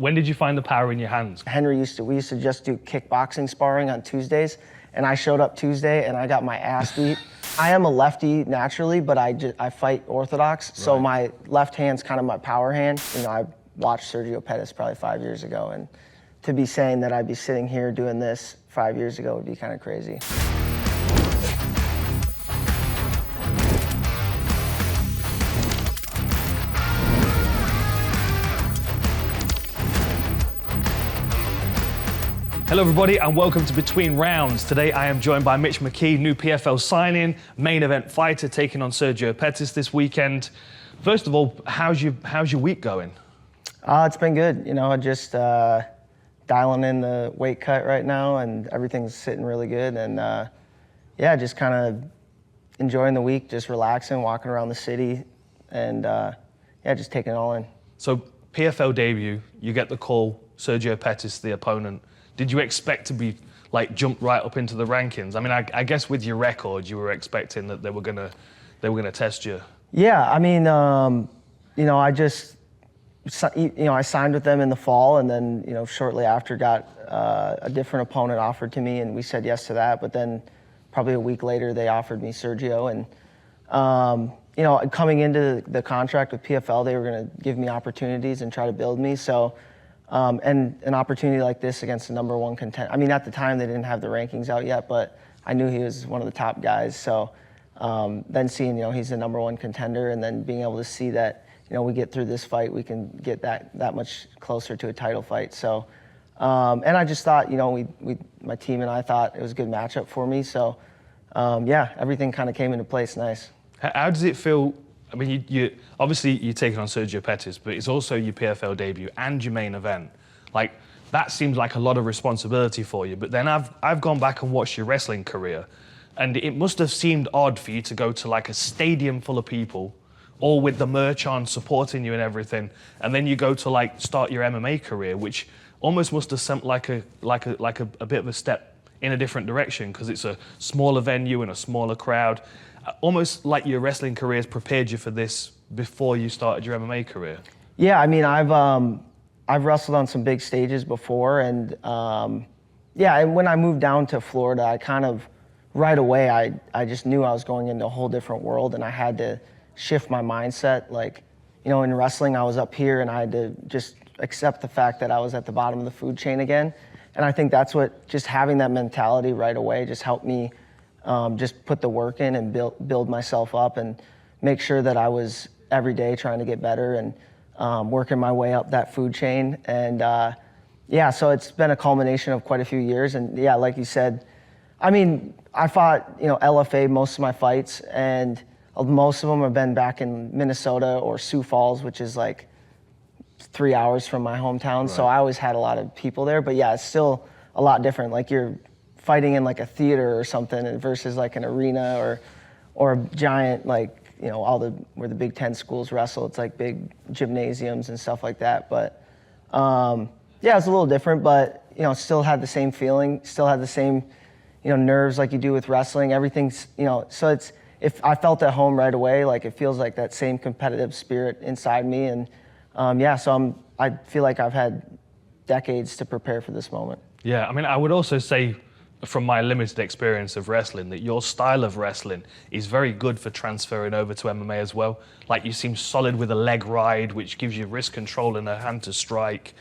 when did you find the power in your hands? We used to just do kickboxing sparring on Tuesdays, and I showed up Tuesday and I got my ass beat. I am a lefty naturally, but I fight orthodox, so my left hand's kind of my power hand. You know, I watched Sergio Pettis probably 5 years ago, and to be saying that I'd be sitting here doing this 5 years ago would be kind of crazy. Hello everybody and welcome to Between Rounds. Today I am joined by Mitch McKee, new PFL signing, main event fighter taking on Sergio Pettis this weekend. First of all, how's your week going? It's been good. You know, just dialing in the weight cut right now, and everything's sitting really good. And yeah, just kind of enjoying the week, just relaxing, walking around the city, and yeah, just taking it all in. So PFL debut, you get the call, Sergio Pettis, the opponent. Did you expect to be jumped right up into the rankings? I mean, I guess with your record, you were expecting that they were gonna test you. Yeah, I mean, you know, I signed with them in the fall, and then shortly after got a different opponent offered to me, and we said yes to that. But then probably a week later, they offered me Sergio, and you know, coming into the contract with PFL, they were gonna give me opportunities and try to build me. So. And an opportunity like this against the #1 contender. I mean, at the time they didn't have the rankings out yet, but I knew he was one of the top guys. So then seeing, he's the #1 contender, and then being able to see that, we get through this fight, we can get that much closer to a title fight. So, and I just thought, my team and I thought it was a good matchup for me. So, yeah, everything kind of came into place nice. How does it feel? I mean, you obviously you're taking on Sergio Pettis, but it's also your PFL debut and your main event. Like, that seems like a lot of responsibility for you. But then I've gone back and watched your wrestling career, and it must have seemed odd for you to go to a stadium full of people, all with the merch on, supporting you and everything, and then you go to start your MMA career, which almost must have seemed like a bit of a step in a different direction, because it's a smaller venue and a smaller crowd. Almost like your wrestling career has prepared you for this before you started your MMA career. Yeah, I mean, I've wrestled on some big stages before, and yeah, and when I moved down to Florida, I kind of right away I just knew I was going into a whole different world, and I had to shift my mindset. In wrestling, I was up here, and I had to just accept the fact that I was at the bottom of the food chain again. And I think that's what just having that mentality right away just helped me. Just put the work in and build myself up, and make sure that I was every day trying to get better and working my way up that food chain. And yeah, so it's been a culmination of quite a few years. And yeah, like you said, I mean, I fought LFA most of my fights, and most of them have been back in Minnesota or Sioux Falls, which is 3 hours from my hometown. Right. So I always had a lot of people there. But yeah, it's still a lot different. You're fighting in a theater or something versus an arena or a giant where the Big Ten schools wrestle. It's big gymnasiums and stuff like that. But yeah, it's a little different, but still had the same feeling, still had the same nerves like you do with wrestling. Everything's so if I felt at home right away, it feels like that same competitive spirit inside me. And yeah, so I feel like I've had decades to prepare for this moment. Yeah, I mean, I would also say, from my limited experience of wrestling, that your style of wrestling is very good for transferring over to MMA as well. You seem solid with a leg ride, which gives you wrist control and a hand to strike.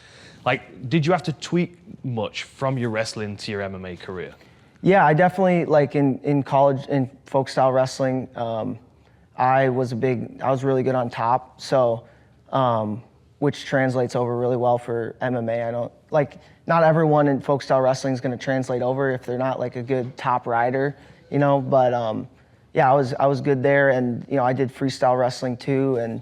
Did you have to tweak much from your wrestling to your MMA career? Yeah, I definitely, in college, in folk style wrestling, I was really good on top, so, which translates over really well for MMA. I don't, not everyone in folk style wrestling is going to translate over if they're not a good top rider, but yeah, I was good there, and I did freestyle wrestling too, and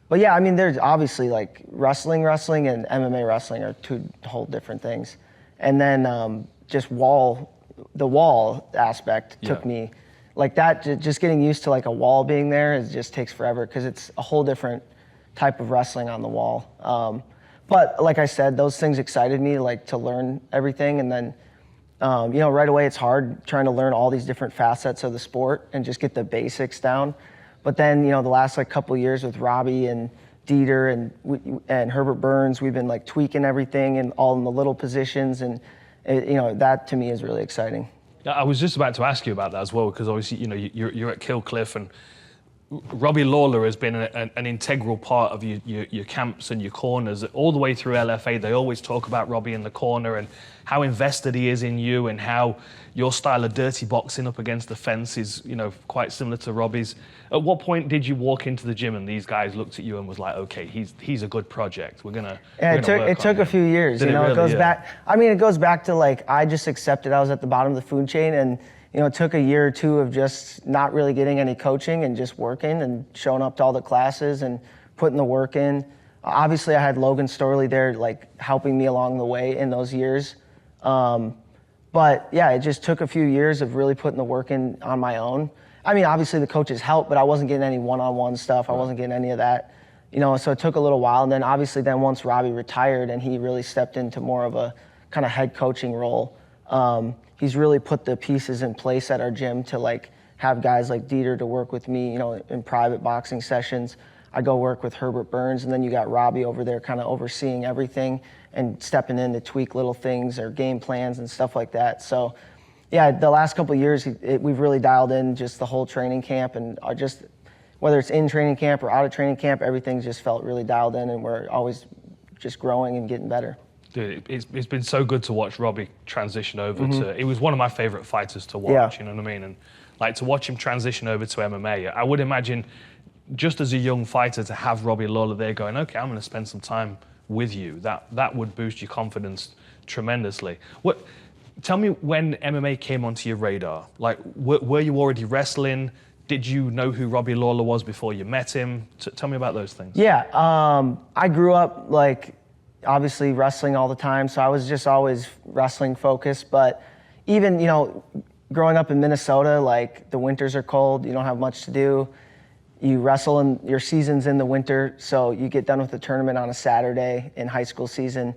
but yeah, I mean, there's obviously wrestling and MMA wrestling are two whole different things. And then just the wall aspect took me just getting used to a wall being there just takes forever, because it's a whole different type of wrestling on the wall. But like I said, those things excited me, to learn everything. And then, right away it's hard trying to learn all these different facets of the sport and just get the basics down. But then, the last couple of years with Robbie and Dieter and Herbert Burns, we've been like tweaking everything and all in the little positions, and that to me is really exciting. I was just about to ask you about that as well, because obviously you're at Kill Cliff, and Robbie Lawler has been an integral part of your camps and your corners all the way through LFA. They always talk about Robbie in the corner and how invested he is in you, and how your style of dirty boxing up against the fence is, quite similar to Robbie's. At what point did you walk into the gym and these guys looked at you and was like, okay, he's a good project. It took a few years. It goes back. I mean, it goes back to like I just accepted I was at the bottom of the food chain, and it took a year or two of just not really getting any coaching and just working and showing up to all the classes and putting the work in. Obviously, I had Logan Storley there, like helping me along the way in those years. But yeah, it just took a few years of really putting the work in on my own. I mean, obviously the coaches helped, but I wasn't getting any one-on-one stuff. I wasn't getting any of that, so it took a little while. And then obviously once Robbie retired and he really stepped into more of a kind of head coaching role, he's really put the pieces in place at our gym to like have guys like Dieter to work with me, in private boxing sessions. I go work with Herbert Burns, and then you got Robbie over there kind of overseeing everything and stepping in to tweak little things or game plans and stuff like that. So yeah, the last couple of years, we've really dialed in just the whole training camp, and just whether it's in training camp or out of training camp, everything's just felt really dialed in, and we're always just growing and getting better. Dude, it's been so good to watch Robbie transition over to. He was one of my favorite fighters to watch. You know what I mean? And like to watch him transition over to MMA, I would imagine, just as a young fighter, to have Robbie Lawler there going, okay, I'm going to spend some time with you. That would boost your confidence tremendously. Tell me when MMA came onto your radar. Like, were you already wrestling? Did you know who Robbie Lawler was before you met him? Tell me about those things. Yeah, I grew up like obviously wrestling all the time, so I was just always wrestling focused. But even growing up in Minnesota, like the winters are cold, you don't have much to do. You wrestle and your season's in the winter, so you get done with the tournament on a Saturday in high school season.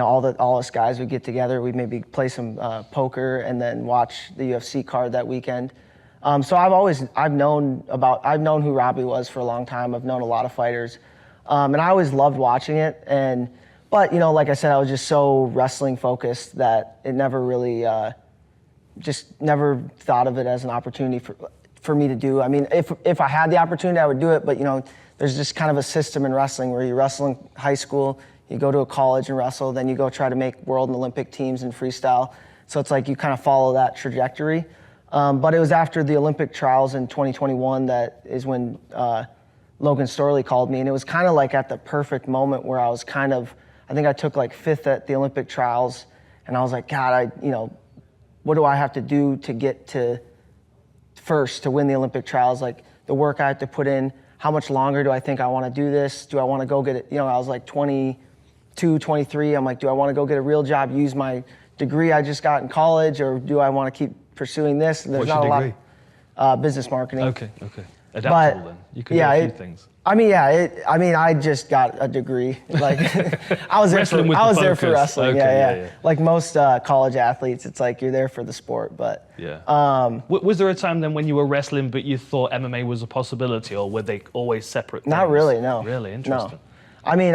All us guys would get together. We'd maybe play some poker and then watch the UFC card that weekend. So I've known who Robbie was for a long time. I've known a lot of fighters, and I always loved watching it. But like I said, I was just so wrestling focused that it never really, just never thought of it as an opportunity for me to do. I mean, if I had the opportunity, I would do it. But there's just kind of a system in wrestling where you wrestle in high school, you go to a college and wrestle, then you go try to make world and Olympic teams in freestyle. So it's like you kind of follow that trajectory. But it was after the Olympic trials in 2021 that is when Logan Storley called me. And it was kind of like at the perfect moment where I was I think I took like 5th at the Olympic trials. And I was like, God, what do I have to do to get to first to win the Olympic trials? Like the work I have to put in, how much longer do I think I want to do this? Do I want to go get it? I was like 22, 23. I'm like, do I want to go get a real job, use my degree I just got in college, or do I want to keep pursuing this? And there's not a lot. Business marketing. Okay. Adaptable then. You can do a few things. I mean, I just got a degree. Like I was there for wrestling. Okay, yeah. Like most college athletes, it's like you're there for the sport. But was there a time then when you were wrestling, but you thought MMA was a possibility, or were they always separate things? Not really. No. Really interesting. No. I mean,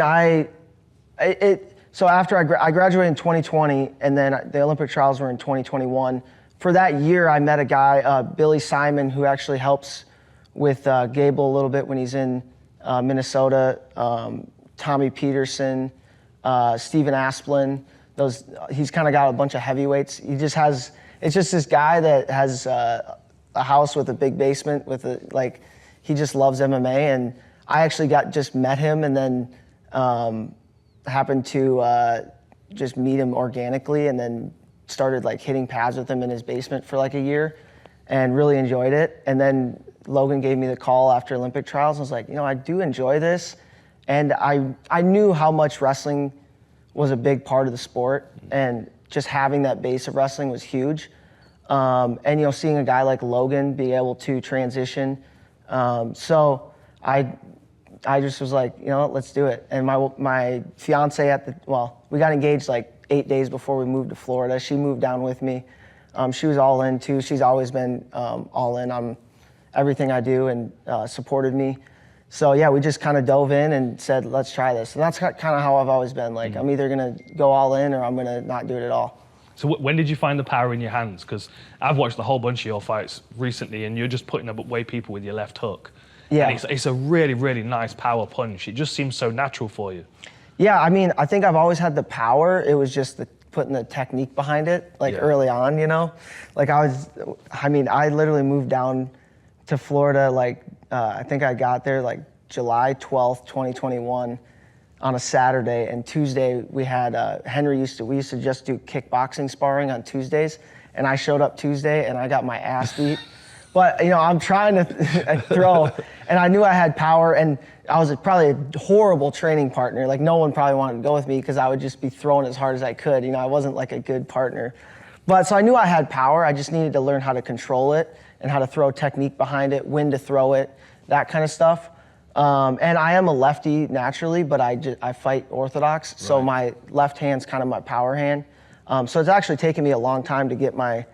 so after I graduated in 2020, and then the Olympic trials were in 2021. For that year, I met a guy, Billy Simon, who actually helps with Gable a little bit when he's in Minnesota, Tommy Peterson, Steven Asplin. He's kind of got a bunch of heavyweights. It's just this guy that has a house with a big basement he just loves MMA. And I actually just met him, and then happened to just meet him organically, and then started like hitting pads with him in his basement for like a year and really enjoyed it. And then Logan gave me the call after Olympic trials. I was like, I do enjoy this. And I knew how much wrestling was a big part of the sport, and just having that base of wrestling was huge. And seeing a guy like Logan be able to transition. So I just was like, let's do it. And my fiance we got engaged like 8 days before we moved to Florida. She moved down with me. She was all in too. She's always been all in on everything I do, and supported me. So yeah, we just kind of dove in and said, let's try this. And that's kind of how I've always been. Like, I'm either gonna go all in or I'm gonna not do it at all. So when did you find the power in your hands? Because I've watched a whole bunch of your fights recently, and you're just putting away people with your left hook. Yeah. And it's a really, really nice power punch. It just seems so natural for you. Yeah, I mean, I think I've always had the power. It was just putting the technique behind it, like early on, you know? Like I literally moved down to Florida, like, I think I got there like July 12th, 2021 on a Saturday, and Tuesday we had, we used to just do kickboxing sparring on Tuesdays, and I showed up Tuesday and I got my ass beat. But, you know, I'm trying to throw, and I knew I had power, and I was probably a horrible training partner. Like, no one probably wanted to go with me because I would just be throwing as hard as I could. You know, I wasn't like a good partner. But so I knew I had power. I just needed to learn how to control it and how to throw technique behind it, when to throw it, that kind of stuff. And I am a lefty naturally, but I fight orthodox. Right. So my left hand's kind of my power hand. So it's actually taken me a long time to get my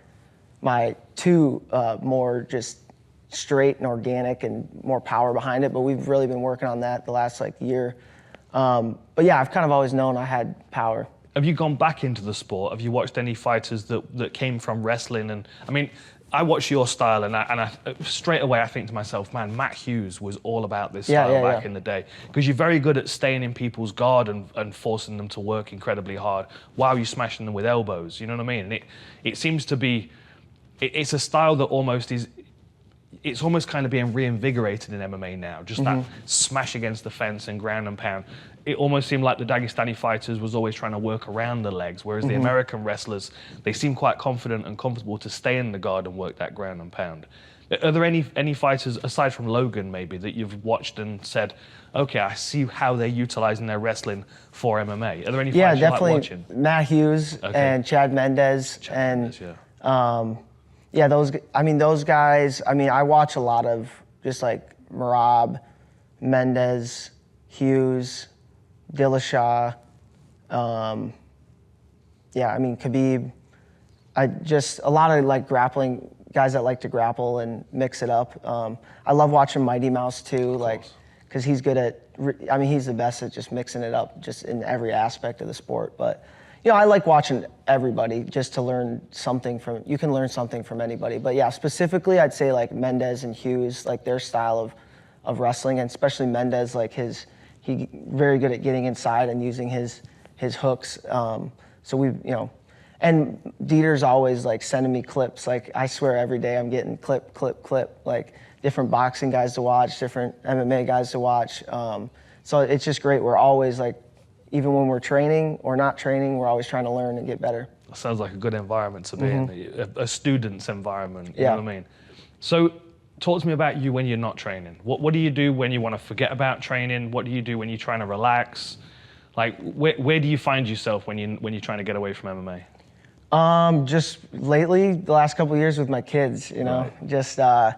two more just straight and organic and more power behind it, but we've really been working on that the last like year. But yeah, I've kind of always known I had power. Have you gone back into the sport? Have you watched any fighters that came from wrestling? And I mean, I watch your style, and I straight away I think to myself, man, Matt Hughes was all about this style back in the day, because you're very good at staying in people's guard and forcing them to work incredibly hard while you're smashing them with elbows. You know what I mean? And it seems to be. It's a style that it's almost kind of being reinvigorated in MMA now. Just that smash against the fence and ground and pound. It almost seemed like the Dagestani fighters was always trying to work around the legs, whereas the American wrestlers, they seem quite confident and comfortable to stay in the guard and work that ground and pound. Are there any fighters, aside from Logan maybe, that you've watched and said, okay, I see how they're utilizing their wrestling for MMA? Are there any fighters you like watching? Matt Hughes and Chad Mendez. Yeah, those guys, I watch a lot of just like Merab, Mendez, Hughes, Dillashaw, Khabib. A lot of like grappling guys that like to grapple and mix it up. I love watching Mighty Mouse too, like, because he's good at, he's the best at just mixing it up just in every aspect of the sport. But you know, I like watching everybody just to learn something you can learn something from anybody. But yeah, specifically, I'd say like Mendez and Hughes, like their style of wrestling, and especially Mendez, like he very good at getting inside and using his hooks. And Dieter's always like sending me clips. Like I swear every day I'm getting clip, like different boxing guys to watch, different MMA guys to watch. So it's just great. We're always like, even when we're training or not training, we're always trying to learn and get better. That sounds like a good environment to be in, a student's environment, you know what I mean? So talk to me about you when you're not training. What do you do when you want to forget about training? What do you do when you're trying to relax? Like, where do you find yourself when you're trying to get away from MMA? Just lately, the last couple of years with my kids, you know, my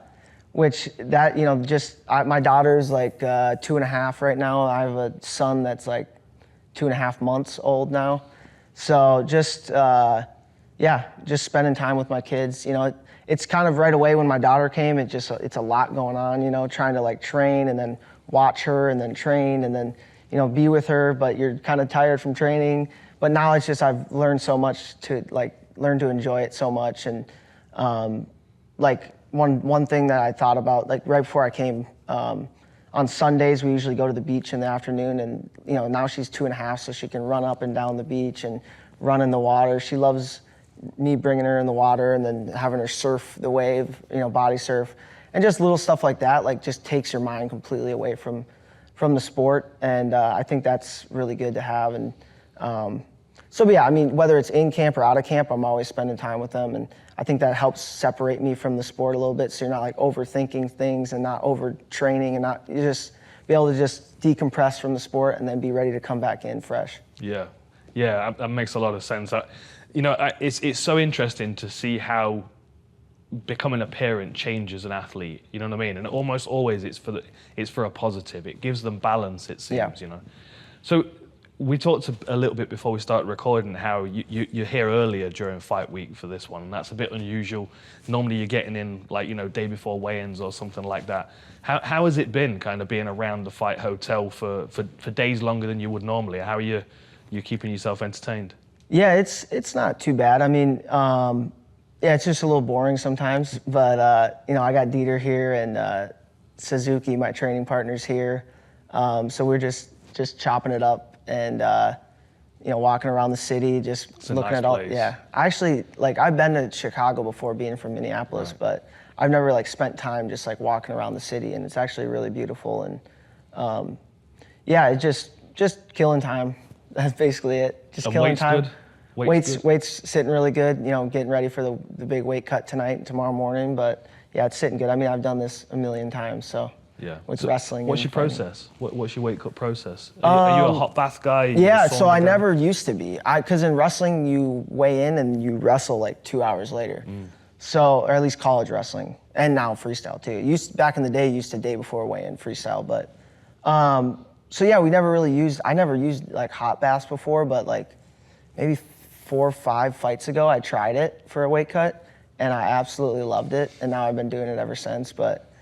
daughter's like 2.5 right now. I have a son that's like 2.5 months old now. So just spending time with my kids. You know, it's kind of right away when my daughter came, it's a lot going on, you know, trying to like train and then watch her and then train and then, you know, be with her, but you're kind of tired from training. But now it's just, I've learned so much to learn to enjoy it so much. And like one thing that I thought about, like right before I came, on Sundays, we usually go to the beach in the afternoon, and you know, now she's 2.5, so she can run up and down the beach and run in the water. She loves me bringing her in the water and then having her surf the wave, you know, body surf, and just little stuff like that, like just takes your mind completely away from the sport. And I think that's really good to have. And whether it's in camp or out of camp, I'm always spending time with them, and I think that helps separate me from the sport a little bit, so you're not like overthinking things and not overtraining, and you just be able to just decompress from the sport and then be ready to come back in fresh. Yeah, that makes a lot of sense. It's so interesting to see how becoming a parent changes an athlete. You know what I mean? And almost always it's for a positive. It gives them balance. It seems, you know. So we talked a little bit before we started recording how you're here earlier during fight week for this one, and that's a bit unusual. Normally you're getting in like, day before weigh-ins or something like that. How has it been kind of being around the fight hotel for days longer than you would normally? How are you keeping yourself entertained? Yeah, it's not too bad. I mean, yeah, it's just a little boring sometimes, but I got Dieter here and Suzuki, my training partner's here, so we're just chopping it up and walking around the city, just it's a looking nice at all. place. Yeah, actually, I've been to Chicago before, being from Minneapolis, Right. but I've never spent time just walking around the city, and it's actually really beautiful. And yeah, it's just killing time. That's basically it. Just And killing weight's time. good? Weight's good? Weight's sitting really good. Getting ready for the big weight cut tonight and tomorrow morning. But yeah, it's sitting good. I mean, I've done this a million times, so. Yeah. With So wrestling. what's and your fighting. process? What's your weight cut process? Are you a hot bath guy? Yeah, so I never used to be. Because in wrestling, you weigh in and you wrestle 2 hours later. So, or at least college wrestling, and now freestyle too. Back in the day, used to day before weigh-in freestyle, but so yeah, I never used hot baths before, but maybe 4 or 5 fights ago, I tried it for a weight cut, and I absolutely loved it, and now I've been doing it ever since. But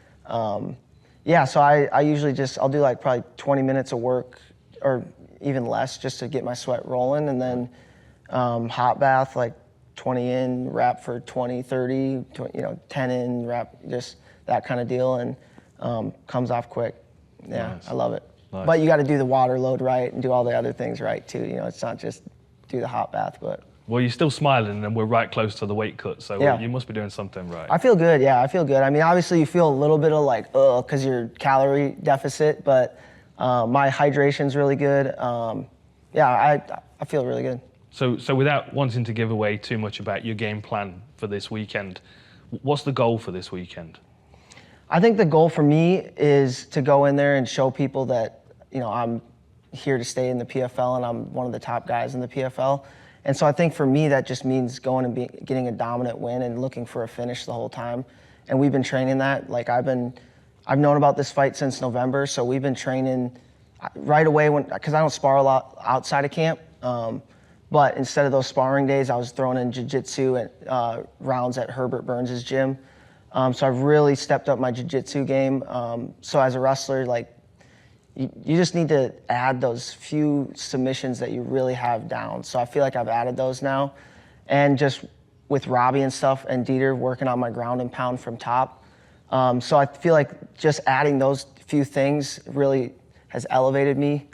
yeah, so I usually I'll do probably 20 minutes of work, or even less, just to get my sweat rolling, and then hot bath 20 in, wrap for 20, 30, 10 in, wrap, just that kind of deal, and comes off quick. Yeah, Nice. I love it. Nice. But you got to do the water load right and do all the other things right too. It's not just do the hot bath, but. Well, you're still smiling, and we're right close to the weight cut, so Yeah. you must be doing something right. I feel good, yeah, I feel good. I mean, obviously you feel a little bit of because you're calorie deficit, but my hydration's really good. Yeah, I feel really good. So without wanting to give away too much about your game plan for this weekend, what's the goal for this weekend? I think the goal for me is to go in there and show people that, I'm here to stay in the PFL and I'm one of the top guys in the PFL. And so I think for me, that just means going and getting a dominant win and looking for a finish the whole time. And we've been training that. I've known about this fight since November, so we've been training right away because I don't spar a lot outside of camp. But instead of those sparring days, I was throwing in jiu-jitsu at rounds at Herbert Burns' gym. So I've really stepped up my jiu-jitsu game. So as a wrestler, you just need to add those few submissions that you really have down. So I feel like I've added those now. And just with Robbie and stuff and Dieter working on my ground and pound from top. So I feel like just adding those few things really has elevated me.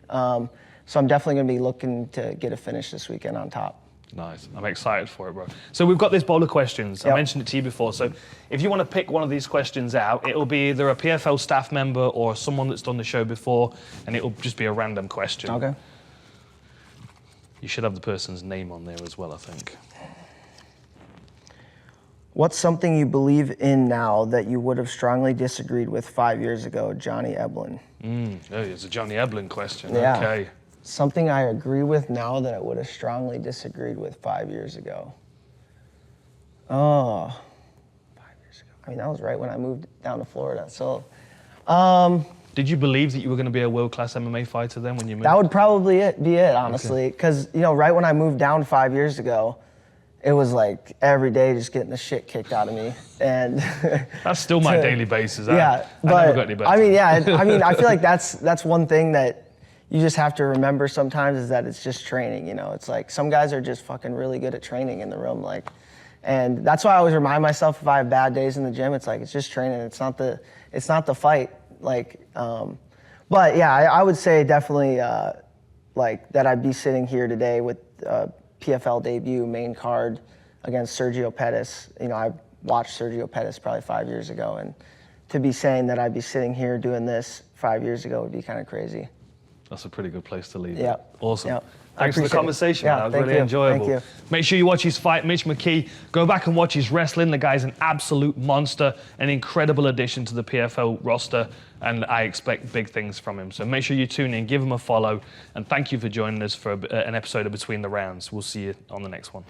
So I'm definitely going to be looking to get a finish this weekend on top. Nice. I'm excited for it, bro. So we've got this bowl of questions. Yep. I mentioned it to you before. So if you want to pick one of these questions out, it'll be either a PFL staff member or someone that's done the show before, and it'll just be a random question. Okay. You should have the person's name on there as well, I think. What's something you believe in now that you would have strongly disagreed with 5 years ago, Johnny Eblin? Oh, it's a Johnny Eblin question. Yeah. Okay. Something I agree with now that I would have strongly disagreed with 5 years ago. Oh, 5 years ago. I mean, that was right when I moved down to Florida. So, Did you believe that you were going to be a world-class MMA fighter then when you moved? that would probably be it, honestly. Because, right when I moved down 5 years ago, it was every day just getting the shit kicked out of me. And That's still my daily basis. Yeah, I never got any better. I mean, yeah, I feel like that's one thing that you just have to remember sometimes is that it's just training, It's some guys are just fucking really good at training in the room, and that's why I always remind myself if I have bad days in the gym, it's it's just training. It's not the fight. But yeah, I would say definitely that I'd be sitting here today with PFL debut main card against Sergio Pettis. I watched Sergio Pettis probably 5 years ago, and to be saying that I'd be sitting here doing this 5 years ago would be kind of crazy. That's a pretty good place to leave Yeah. it. Awesome. Yeah. Thanks for the appreciate it. conversation. Yeah, That was thank really you. enjoyable. Thank you. Make sure you watch his fight, Mitch McKee. Go back and watch his wrestling. The guy's an absolute monster, an incredible addition to the PFL roster, and I expect big things from him. So make sure you tune in, give him a follow, and thank you for joining us for an episode of Between the Rounds. We'll see you on the next one.